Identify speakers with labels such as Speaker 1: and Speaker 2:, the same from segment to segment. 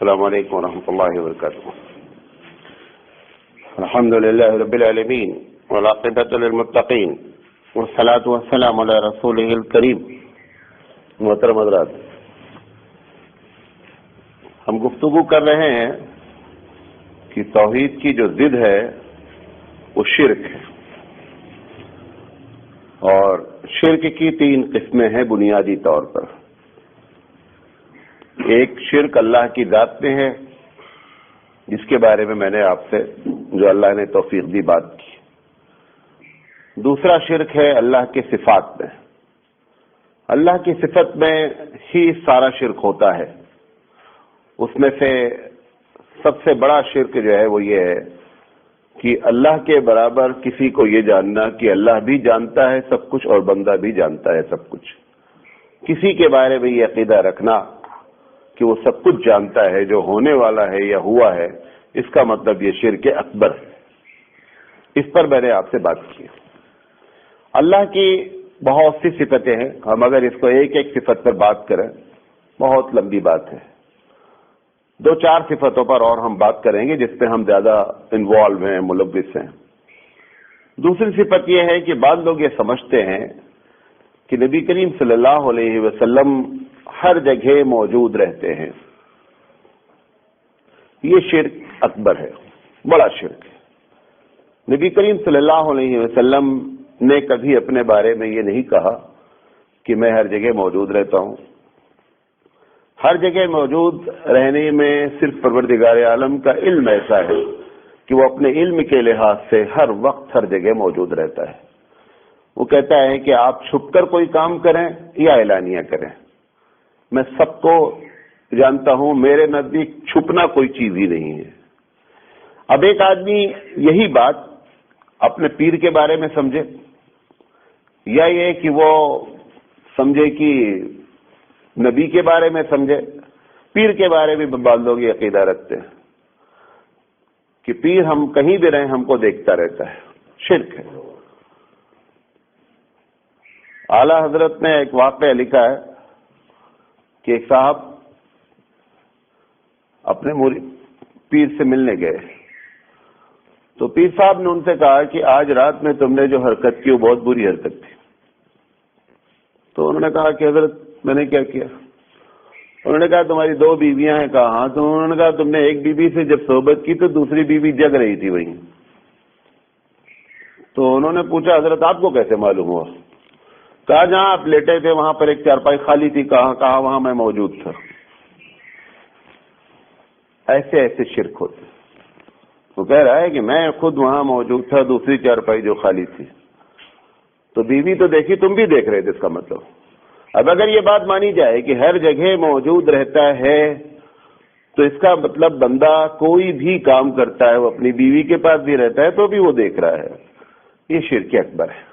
Speaker 1: السلام علیکم ورحمۃ اللہ وبرکاتہ. الحمد للہ رب العالمین والعاقبۃ للمتقین والصلاۃ والسلام علی رسولہ الکریم. محترم حضرات، ہم گفتگو کر رہے ہیں کہ توحید کی جو ضد ہے وہ شرک ہے، اور شرک کی 3 قسمیں ہیں بنیادی طور پر. ایک شرک اللہ کی ذات میں ہے، جس کے بارے میں نے آپ سے جو اللہ نے توفیق دی بات کی. دوسرا شرک ہے اللہ کے صفات میں. اللہ کی صفت میں ہی سارا شرک ہوتا ہے. اس میں سے سب سے بڑا شرک جو ہے وہ یہ ہے کہ اللہ کے برابر کسی کو یہ جاننا کہ اللہ بھی جانتا ہے سب کچھ اور بندہ بھی جانتا ہے سب کچھ. کسی کے بارے میں یہ عقیدہ رکھنا کہ وہ سب کچھ جانتا ہے جو ہونے والا ہے یا ہوا ہے، اس کا مطلب یہ شرک اکبر ہے. اس پر میں نے آپ سے بات کی. اللہ کی بہت سی صفتیں ہیں. ہم اگر اس کو ایک ایک صفت پر بات کریں بہت لمبی بات ہے. 2-4 صفتوں پر اور ہم بات کریں گے جس پہ ہم زیادہ انوالو ہیں، ملوث ہیں. دوسری صفت یہ ہے کہ بعض لوگ یہ سمجھتے ہیں کہ نبی کریم صلی اللہ علیہ وسلم ہر جگہ موجود رہتے ہیں. یہ شرک اکبر ہے، بڑا شرک ہے. نبی کریم صلی اللہ علیہ وسلم نے کبھی اپنے بارے میں یہ نہیں کہا کہ میں ہر جگہ موجود رہتا ہوں. ہر جگہ موجود رہنے میں صرف پروردگار عالم کا علم ایسا ہے کہ وہ اپنے علم کے لحاظ سے ہر وقت ہر جگہ موجود رہتا ہے. وہ کہتا ہے کہ آپ چھپ کر کوئی کام کریں یا اعلانیہ کریں، میں سب کو جانتا ہوں. میرے نزدیک چھپنا کوئی چیز ہی نہیں ہے. اب ایک آدمی یہی بات اپنے پیر کے بارے میں سمجھے، یا یہ کہ وہ سمجھے کہ نبی کے بارے میں سمجھے. پیر کے بارے میں بعض لوگ یہ عقیدہ رکھتے ہیں کہ پیر ہم کہیں بھی رہیں ہم کو دیکھتا رہتا ہے. شرک ہے. اعلی حضرت نے ایک واقعہ لکھا ہے کہ ایک صاحب اپنے پیر سے ملنے گئے تو پیر صاحب نے ان سے کہا کہ آج رات میں تم نے جو حرکت کی وہ بہت بری حرکت تھی. تو انہوں نے کہا کہ حضرت میں نے کیا کیا؟ انہوں نے کہا تمہاری 2 بیویاں ہیں. کہا ہاں. تو انہوں نے کہا تم نے ایک بیوی سے جب صحبت کی تو دوسری بیوی جگ رہی تھی وہیں. تو انہوں نے پوچھا حضرت آپ کو کیسے معلوم ہوا؟ کہا جہاں آپ لیٹے تھے وہاں پر ایک چارپائی خالی تھی. کہا وہاں میں موجود تھا. ایسے ایسے شرک ہوتے. وہ کہہ رہا ہے کہ میں خود وہاں موجود تھا، دوسری چارپائی جو خالی تھی. تو بیوی تو دیکھی، تم بھی دیکھ رہے تھے. اس کا مطلب اب اگر یہ بات مانی جائے کہ ہر جگہ موجود رہتا ہے تو اس کا مطلب بندہ کوئی بھی کام کرتا ہے وہ اپنی بیوی کے پاس بھی رہتا ہے تو بھی وہ دیکھ رہا ہے. یہ شرک اکبر ہے.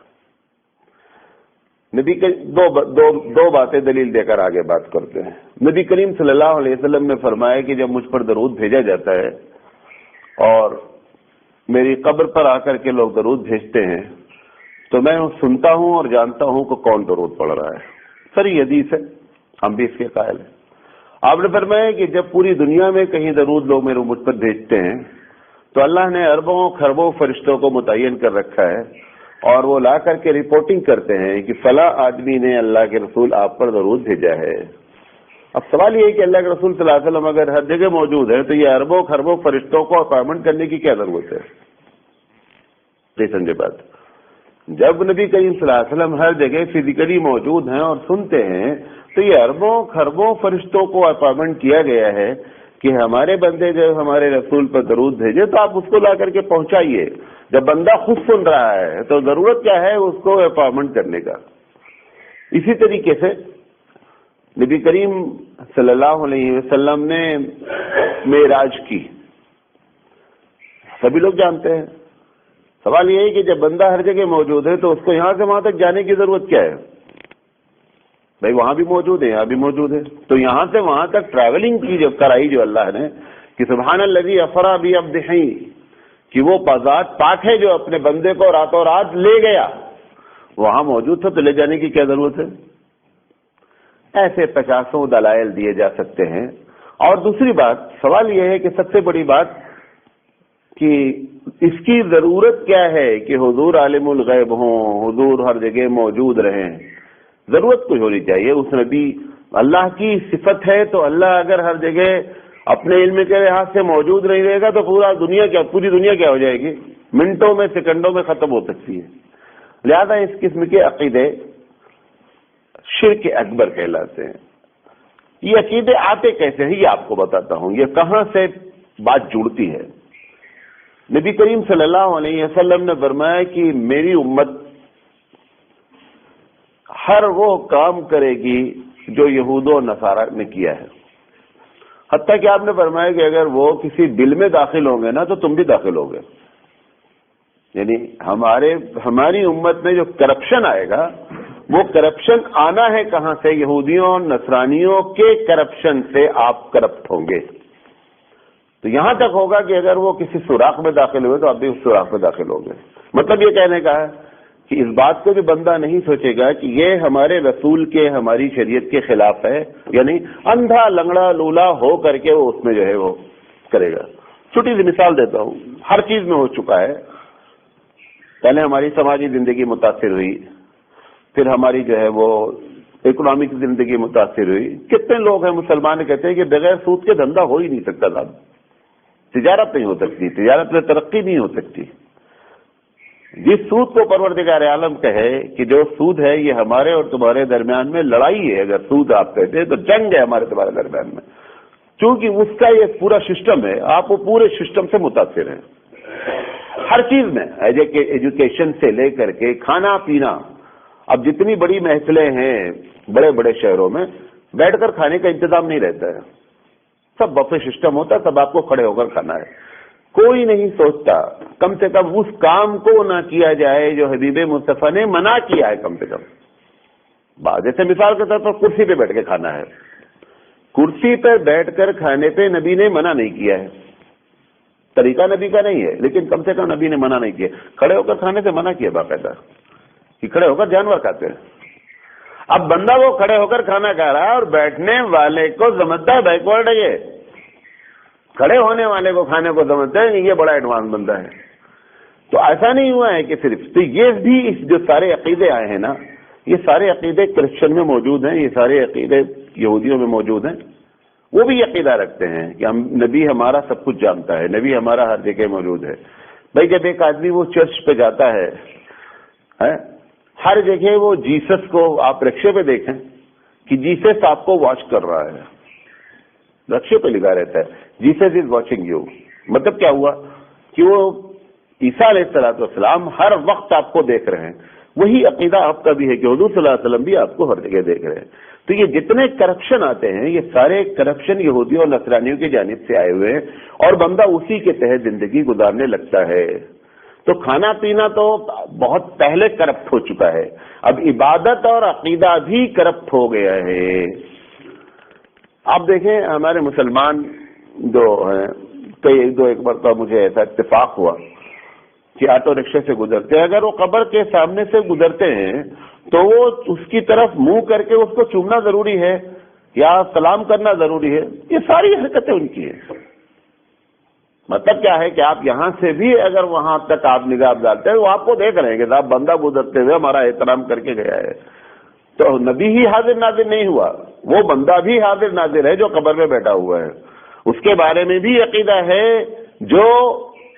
Speaker 1: نبی کے دو باتیں دلیل دے کر آگے بات کرتے ہیں. نبی کریم صلی اللہ علیہ وسلم نے فرمایا کہ جب مجھ پر درود بھیجا جاتا ہے اور میری قبر پر آ کر کے لوگ درود بھیجتے ہیں تو میں سنتا ہوں اور جانتا ہوں کہ کون درود پڑھ رہا ہے. سر یہ حدیث ہے، ہم بھی اس کے قائل ہیں. آپ نے فرمایا کہ جب پوری دنیا میں کہیں درود لوگ میرے مجھ پر بھیجتے ہیں تو اللہ نے اربوں خربوں فرشتوں کو متعین کر رکھا ہے اور وہ لا کر کے رپورٹنگ کرتے ہیں کہ فلاں آدمی نے اللہ کے رسول آپ پر درود بھیجا ہے. اب سوال یہ ہے کہ اللہ کے رسول صلی اللہ علیہ وسلم اگر ہر جگہ موجود ہے تو یہ اربوں خربوں فرشتوں کو اپائنٹمنٹ کرنے کی کیا ضرورت ہے؟ نہیں سمجھے بات. جب نبی کریم صلی اللہ علیہ وسلم ہر جگہ فزیکلی موجود ہیں اور سنتے ہیں تو یہ اربوں خربوں فرشتوں کو اپائنٹمنٹ کیا گیا ہے کہ ہمارے بندے جب ہمارے رسول پر درود بھیجے تو آپ اس کو لا کر کے پہنچائیے. جب بندہ خود سن رہا ہے تو ضرورت کیا ہے اس کو اپائنٹمنٹ کرنے کا. اسی طریقے سے نبی کریم صلی اللہ علیہ وسلم نے معراج کی، سبھی لوگ جانتے ہیں. سوال یہ ہے کہ جب بندہ ہر جگہ موجود ہے تو اس کو یہاں سے وہاں تک جانے کی ضرورت کیا ہے؟ بھائی وہاں بھی موجود ہے، یہاں بھی موجود ہے. تو یہاں سے وہاں تک ٹریولنگ کی جو کرائی جو اللہ نے کہ سبحان الذی اسری بعبدہ، کہ وہ ذات پاک ہے جو اپنے بندے کو راتوں رات لے گیا. وہاں موجود تھا تو لے جانے کی کیا ضرورت ہے؟ ایسے 50 دلائل دیے جا سکتے ہیں اور دوسری بات، سوال یہ ہے کہ سب سے بڑی بات کہ اس کی ضرورت کیا ہے کہ حضور عالم الغیب ہوں، حضور ہر جگہ موجود رہیں؟ ضرورت کوئی ہونی چاہیے اس نبی، اللہ کی صفت ہے تو اللہ اگر ہر جگہ اپنے علم کے لحاظ سے موجود نہیں رہے گا تو پوری دنیا کیا ہو جائے گی؟ منٹوں میں، سیکنڈوں میں ختم ہو سکتی ہے۔ لہذا اس قسم کے عقیدے شرک اکبر کہلاتے ہیں۔ یہ عقیدے آتے کیسے ہیں یہ آپ کو بتاتا ہوں، یہ کہاں سے بات جڑتی ہے۔ نبی کریم صلی اللہ علیہ وسلم نے فرمایا کہ میری امت ہر وہ کام کرے گی جو یہود و نصارہ نے کیا ہے، حتیٰ کہ آپ نے فرمایا کہ اگر وہ کسی بل میں داخل ہوں گے نا تو تم بھی داخل ہوگے۔ یعنی ہماری امت میں جو کرپشن آئے گا وہ کرپشن آنا ہے کہاں سے؟ یہودیوں اور نصرانیوں کے کرپشن سے آپ کرپٹ ہوں گے۔ تو یہاں تک ہوگا کہ اگر وہ کسی سوراخ میں داخل ہوئے تو آپ بھی اس سوراخ میں داخل ہوں گے۔ مطلب یہ کہنے کا ہے کہ اس بات کو بھی بندہ نہیں سوچے گا کہ یہ ہمارے رسول کے، ہماری شریعت کے خلاف ہے، یعنی اندھا لنگڑا لولا ہو کر کے وہ اس میں جو ہے وہ کرے گا۔ چھوٹی سی مثال دیتا ہوں، ہر چیز میں ہو چکا ہے۔ پہلے ہماری سماجی زندگی متاثر ہوئی، پھر ہماری جو ہے وہ اکنامک زندگی متاثر ہوئی۔ کتنے لوگ ہیں مسلمان کہتے ہیں کہ بغیر سود کے دھندا ہو ہی نہیں سکتا صاحب، تجارت نہیں ہو سکتی، تجارت میں ترقی نہیں ہو سکتی۔ جس سود کو پروردگار عالم کہے کہ جو سود ہے یہ ہمارے اور تمہارے درمیان میں لڑائی ہے، اگر سود آپ کہتے ہیں تو جنگ ہے ہمارے تمہارے درمیان میں، چونکہ اس کا یہ پورا سسٹم ہے، آپ وہ پورے سسٹم سے متاثر ہیں ہر چیز میں، ایجوکیشن سے لے کر کے کھانا پینا۔ اب جتنی بڑی محفلیں ہیں بڑے بڑے شہروں میں، بیٹھ کر کھانے کا انتظام نہیں رہتا ہے، سب بفے سسٹم ہوتا ہے، سب آپ کو کھڑے ہو کر کھانا ہے۔ کوئی نہیں سوچتا کم سے کم اس کام کو نہ کیا جائے جو حبیب مصطفیٰ نے منع کیا ہے کم سے کم۔ جیسے مثال کے طور پر کرسی پہ بیٹھ کے کھانا ہے، کرسی پہ بیٹھ کر کھانے پہ نبی نے منع نہیں کیا ہے، طریقہ نبی کا نہیں ہے، لیکن کم سے کم نبی نے منع نہیں کیا۔ کھڑے ہو کر کھانے سے منع کیا باقاعدہ، کہ کھڑے ہو کر جانور کھاتے ہیں۔ اب بندہ وہ کھڑے ہو کر کھانا کھا رہا ہے اور بیٹھنے والے کو سمجھتا ہے بیکورڈ ہے، یہ کھڑے ہونے والے کو کھانے کو سمجھتا ہے یہ بڑا ایڈوانس بندہ ہے۔ تو ایسا نہیں ہوا ہے کہ صرف تو یہ بھی جو سارے عقیدے آئے ہیں نا، یہ سارے عقیدے کرسچن میں موجود ہیں، یہ سارے عقیدے یہودیوں میں موجود ہیں۔ وہ بھی عقیدہ رکھتے ہیں کہ ہم نبی ہمارا سب کچھ جانتا ہے، نبی ہمارا ہر جگہ موجود ہے۔ بھائی جب ایک آدمی وہ چرچ پہ جاتا ہے، ہر جگہ وہ جیسس کو آپ رکشے پہ دیکھیں کہ جیسس آپ کو واچ کر رہا ہے، رکشے پہ لکھا رہتا ہے جیسس از واچنگ یو۔ مطلب کیا ہوا کہ وہ عیسیٰ علیہ السلام ہر وقت آپ کو دیکھ رہے ہیں۔ وہی عقیدہ آپ کا بھی ہے کہ حضور صلی اللہ علیہ وسلم بھی آپ کو ہر جگہ دیکھ رہے ہیں۔ تو یہ جتنے کرپشن آتے ہیں یہ سارے کرپشن یہودیوں اور نصرانیوں کی جانب سے آئے ہوئے ہیں، اور بندہ اسی کے تحت زندگی گزارنے لگتا ہے۔ تو کھانا پینا تو بہت پہلے کرپٹ ہو چکا ہے، اب عبادت اور عقیدہ بھی کرپٹ ہو گیا ہے۔ آپ دیکھیں ہمارے مسلمان جو ہیں، ایک مرتبہ مجھے ایسا اتفاق ہوا کہ آٹو رکشے سے گزرتے ہیں، اگر وہ قبر کے سامنے سے گزرتے ہیں تو وہ اس کی طرف منہ کر کے اس کو چومنا ضروری ہے یا سلام کرنا ضروری ہے؟ یہ ساری حرکتیں ان کی ہیں۔ مطلب کیا ہے کہ آپ یہاں سے بھی اگر وہاں تک آپ نگاہ ڈالتے ہیں وہ آپ کو دیکھ رہے ہیں کہ صاحب بندہ گزرتے ہوئے ہمارا احترام کر کے گیا ہے۔ تو نبی ہی حاضر ناظر نہیں ہوا، وہ بندہ بھی حاضر ناظر ہے جو قبر میں بیٹھا ہوا ہے، اس کے بارے میں بھی عقیدہ ہے جو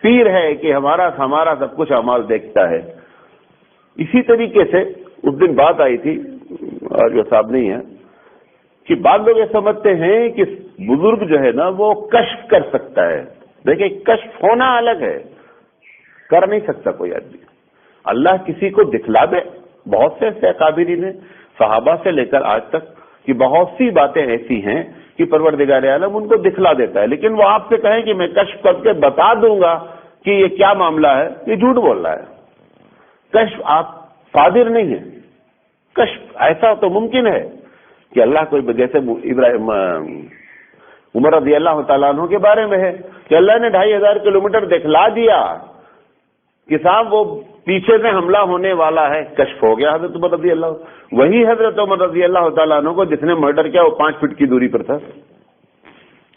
Speaker 1: پیر ہے کہ ہمارا سب کچھ اعمال دیکھتا ہے۔ اسی طریقے سے اس دن بات آئی تھی، اور جو صاحب نہیں ہے، کہ بعض لوگ یہ سمجھتے ہیں کہ بزرگ جو ہے نا وہ کشف کر سکتا ہے۔ دیکھیں کشف ہونا الگ ہے، کر نہیں سکتا کوئی آدمی۔ اللہ کسی کو دکھلا دے، بہت سے ایسے قابلین ہیں صحابہ سے لے کر آج تک کہ بہت سی باتیں ایسی ہیں کہ پروردگار عالم ان کو دکھلا دیتا ہے، لیکن وہ آپ سے کہیں کہ میں کشف کر کے بتا دوں گا کہ یہ کیا معاملہ ہے، یہ جھوٹ بول رہا ہے۔ کشف آپ قادر نہیں ہیں۔ کشف ایسا تو ممکن ہے کہ اللہ کو، جیسے ابراہیم عمر رضی اللہ تعالیٰ عنہ کے بارے میں ہے کہ اللہ نے 2500 کلومیٹر دکھلا دیا کہ صاحب وہ پیچھے سے حملہ ہونے والا ہے، کشف ہو گیا حضرت عمر رضی اللہ۔ وہی حضرت عمر رضی اللہ تعالیٰ عنہ کو جس نے مرڈر کیا وہ 5 فٹ کی دوری پر تھا،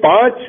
Speaker 1: 5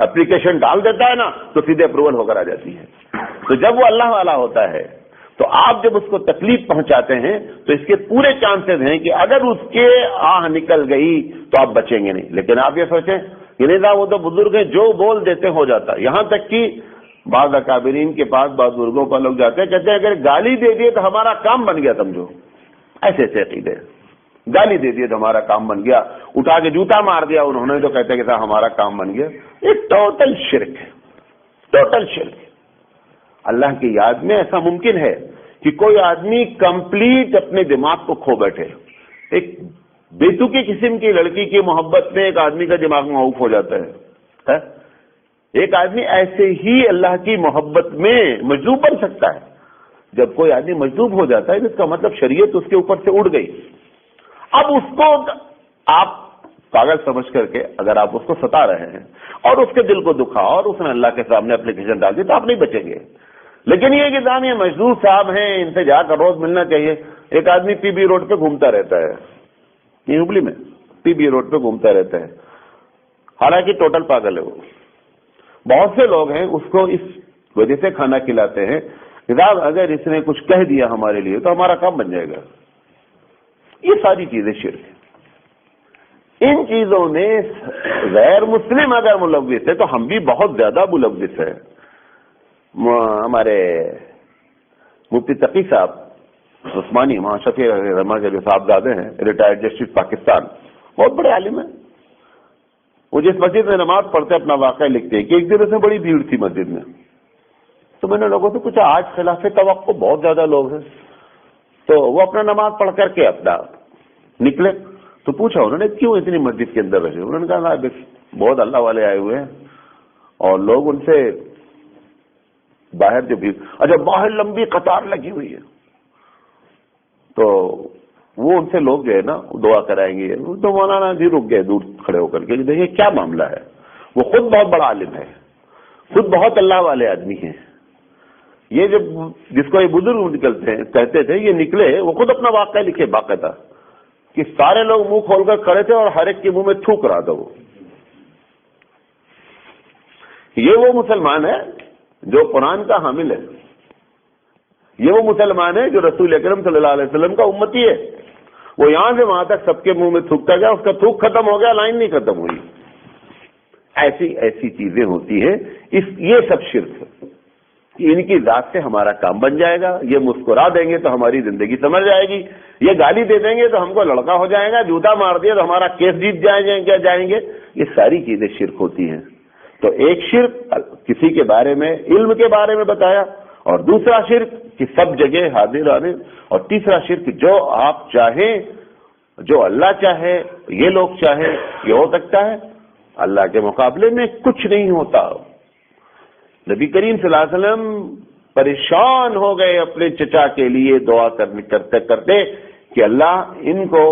Speaker 1: اپلیکیشن ڈال دیتا ہے نا تو سیدھے اپروول ہو کر آ جاتی ہے. تو جب وہ اللہ والا ہوتا ہے تو آپ جب اس کو تکلیف پہنچاتے ہیں تو اس کے پورے چانسز ہیں کہ اگر اس کے آہ نکل گئی تو آپ بچیں گے نہیں. لیکن آپ یہ سوچیں کہ نہیں صاحب وہ تو بزرگ ہیں جو بول دیتے ہو جاتا. یہاں تک کہ بعض اکابرین کے پاس بعض بزرگوں پر لوگ جاتے ہیں کہتے ہیں اگر گالی دے دیے تو ہمارا کام بن گیا سمجھو. ایسے ایسے عقیدے گالی دے دیے تو ہمارا کام بن گیا, اٹھا کے جوتا مار دیا انہوں نے تو کہتے ہیں کہ صاحب ہمارا کام بن گیا. یہ ٹوٹل شرک ہے, ٹوٹل شرک. اللہ کی یاد میں ایسا ممکن ہے کہ کوئی آدمی کمپلیٹ اپنے دماغ کو کھو بیٹھے. ایک بیتوکی قسم کی لڑکی کی محبت میں ایک آدمی کا دماغ معوف ہو جاتا ہے. ایک آدمی ایسے ہی اللہ کی محبت میں مجذوب بن سکتا ہے. جب کوئی آدمی مجذوب ہو جاتا ہے تو اس کا مطلب شریعت اس کے اوپر سے اڑ گئی. اب اس کو آپ پاگل سمجھ کر کے اگر آپ اس کو ستا رہے ہیں اور اس کے دل کو دکھا اور اس نے اللہ کے سامنے اپلیکیشن ڈال دی تو آپ نہیں بچیں گے. لیکن یہ کہ صاحب یہ مزدور صاحب ہیں, ان سے جا کر روز ملنا چاہیے. ایک آدمی پی بی روڈ پہ گھومتا رہتا ہے, یہ ہبلی میں پی بی روڈ پہ گھومتا رہتا ہے, حالانکہ ٹوٹل پاگل ہے وہ. بہت سے لوگ ہیں اس کو اس وجہ سے کھانا کھلاتے ہیں صاحب اگر اس نے کچھ کہہ دیا ہمارے لیے تو ہمارا کام بن جائے گا. یہ ساری چیزیں شرک ہیں. ان چیزوں میں غیر مسلم اگر ملوث ہے تو ہم بھی بہت زیادہ ملوث ہیں. ہمارے مفتی تقی صاحب عثمانی وہاں شفیع رحمان کے جو صاحبزادے ہیں, ریٹائرڈ جسٹس پاکستان, بہت بڑے عالم ہیں. وہ جس مسجد میں نماز پڑھتے اپنا واقعہ لکھتے ہیں کہ ایک دن اس میں بڑی بھیڑ تھی مسجد میں, تو میں نے لوگوں سے پوچھا آج خلاف توقع بہت زیادہ لوگ ہیں, تو وہ اپنا نماز پڑھ کر کے اپنا نکلے. تو پوچھا انہوں نے کیوں اتنی مسجد کے اندر رہے؟ انہوں نے کہا بہت اللہ والے آئے ہوئے ہیں اور لوگ ان سے باہر جو بھی, اچھا باہر لمبی قطار لگی ہوئی ہے تو وہ ان سے لوگ جو ہے نا دعا کرائیں گے. تو مولانا جی رک گئے دور کھڑے ہو کر کے دیکھیے کیا معاملہ ہے. وہ خود بہت بڑا عالم ہے, خود بہت اللہ والے آدمی ہیں. یہ جب جس کو یہ بزرگ نکلتے ہیں کہتے تھے یہ نکلے, وہ خود اپنا واقعہ لکھے باقاعدہ کہ سارے لوگ منہ کھول کر کھڑے تھے اور ہر ایک کے منہ میں تھوک رہا تھا. وہ یہ وہ مسلمان ہے جو قرآن کا حامل ہے, یہ وہ مسلمان ہے جو رسول اکرم صلی اللہ علیہ وسلم کا امتی ہے. وہ یہاں سے وہاں تک سب کے منہ میں تھوکتا گیا, اس کا تھوک ختم ہو گیا, لائن نہیں ختم ہوئی. ایسی ایسی چیزیں ہوتی ہیں. یہ سب شرک ہے. ان کی ذات سے ہمارا کام بن جائے گا, یہ مسکرا دیں گے تو ہماری زندگی سمجھ جائے گی, یہ گالی دے دیں گے تو ہم کو لڑکا ہو جائے گا, جوتا مار دیا تو ہمارا کیس جیت جائیں گے. یہ ساری چیزیں شرک ہوتی ہیں. تو ایک شرک کسی کے بارے میں علم کے بارے میں بتایا, اور دوسرا شرک کہ سب جگہ حاضر آنے, اور تیسرا شرک جو آپ چاہیں, جو اللہ چاہے, یہ لوگ چاہیں یہ ہو سکتا ہے, اللہ کے مقابلے میں کچھ نہیں ہوتا. نبی کریم صلی اللہ علیہ وسلم پریشان ہو گئے اپنے چچا کے لیے دعا کرتے کرتے کہ اللہ ان کو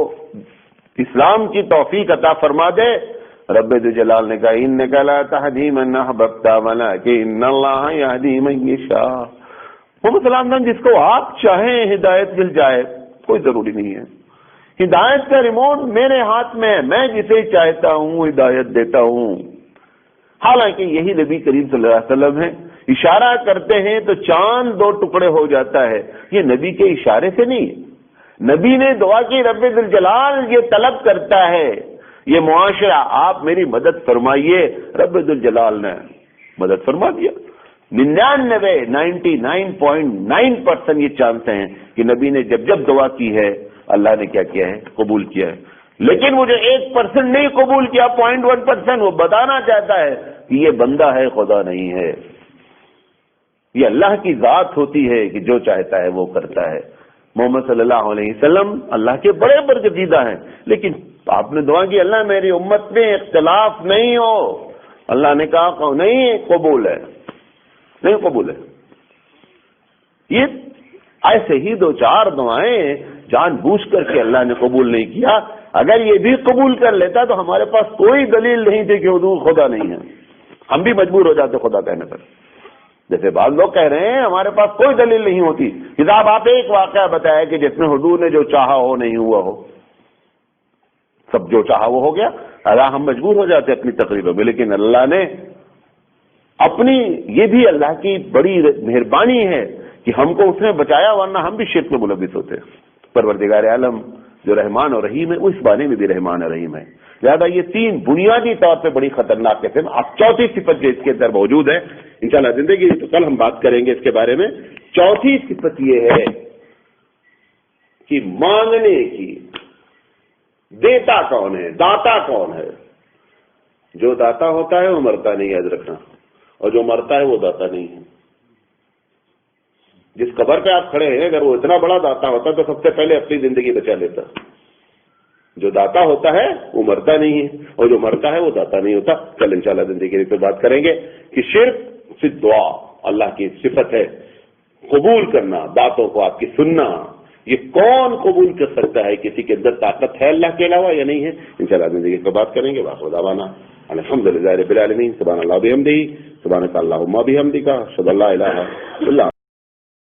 Speaker 1: اسلام کی توفیق عطا فرما دے. رب ذوالجلال نے کہا انک لا تہدی من احببت ولکن اللہ یہدی من یشاء. محمد صلی اللہ علیہ وسلم جس کو آپ چاہیں ہدایت مل جائے, کوئی ضروری نہیں ہے. ہدایت کا ریموٹ میرے ہاتھ میں ہے, میں جسے چاہتا ہوں ہدایت دیتا ہوں. حالانکہ یہی نبی کریم صلی اللہ علیہ وسلم ہے. اشارہ کرتے ہیں تو چاند دو ٹکڑے ہو جاتا ہے. یہ نبی کے اشارے سے نہیں, نبی نے دعا کی رب ذوالجلال یہ طلب کرتا ہے, یہ معاشرہ آپ میری مدد فرمائیے. رب ذوالجلال نے مدد فرما دیا. 99.9% یہ چانس ہیں کہ نبی نے جب جب دعا کی ہے اللہ نے کیا کیا ہے, قبول کیا ہے. لیکن مجھے 1% نہیں قبول کیا, 0.1%. وہ بتانا چاہتا ہے کہ یہ بندہ ہے, خدا نہیں ہے. یہ اللہ کی ذات ہوتی ہے کہ جو چاہتا ہے وہ کرتا ہے. محمد صلی اللہ علیہ وسلم اللہ کے بڑے برگزیدہ ہیں, لیکن آپ نے دعا کی اللہ میری امت میں اختلاف نہیں ہو. اللہ نے کہا نہیں قبول ہے, نہیں قبول ہے. یہ ایسے ہی 2-4 دعائیں جان بوجھ کر کے اللہ نے قبول نہیں کیا. اگر یہ بھی قبول کر لیتا تو ہمارے پاس کوئی دلیل نہیں تھی کہ حضور خدا نہیں ہے. ہم بھی مجبور ہو جاتے خدا کہنے پر. جیسے بعض لوگ کہہ رہے ہیں ہمارے پاس کوئی دلیل نہیں ہوتی. کتاب آپ ایک واقعہ بتایا کہ جس میں حضور نے جو چاہا ہو نہیں ہوا ہو, سب جو چاہا وہ ہو گیا. اللہ ہم مجبور ہو جاتے اپنی تقریروں میں, لیکن اللہ نے اپنی یہ بھی اللہ کی بڑی مہربانی ہے کہ ہم کو اس نے بچایا، ورنہ ہم بھی شرک میں ملوث ہوتے۔ پروردگار عالم جو رحمان اور رحیم ہے وہ اس بارے میں بھی رحمان اور رحیم ہے۔ لہٰذا یہ تین بنیادی طور پہ بڑی خطرناک قسم۔ اب چوتھی صفت جو اس کے اندر موجود ہے انشاءاللہ زندگی تو کل ہم بات کریں گے اس کے بارے میں۔ چوتھی صفت یہ ہے کہ مانگنے کی، دیتا کون ہے، داتا کون ہے؟ جو داتا ہوتا ہے وہ مرتا نہیں، یاد رکھنا، اور جو مرتا ہے وہ داتا نہیں ہے۔ جس قبر پہ آپ کھڑے ہیں اگر وہ اتنا بڑا داتا ہوتا تو سب سے پہلے اپنی زندگی بچا لیتا۔ جو داتا ہوتا ہے وہ مرتا نہیں ہے، اور جو مرتا ہے وہ داتا نہیں ہوتا۔ کل انشاءاللہ زندگی پہ بات کریں گے کہ شرک فی دعا اللہ کی صفت ہے، قبول کرنا، باتوں کو آپ کی سننا۔ یہ کون قبول کر سکتا ہے؟ کسی کے اندر طاقت ہے اللہ کے علاوہ یا نہیں ہے؟ انشاءاللہ زندگی پہ بات کریں گے۔ وآخر دعوانا الحمدللہ رب العالمین، سبحان اللہ بحمدہ، سبحانک اللہم وبحمدک، اشہد ان لا الہ الا انت۔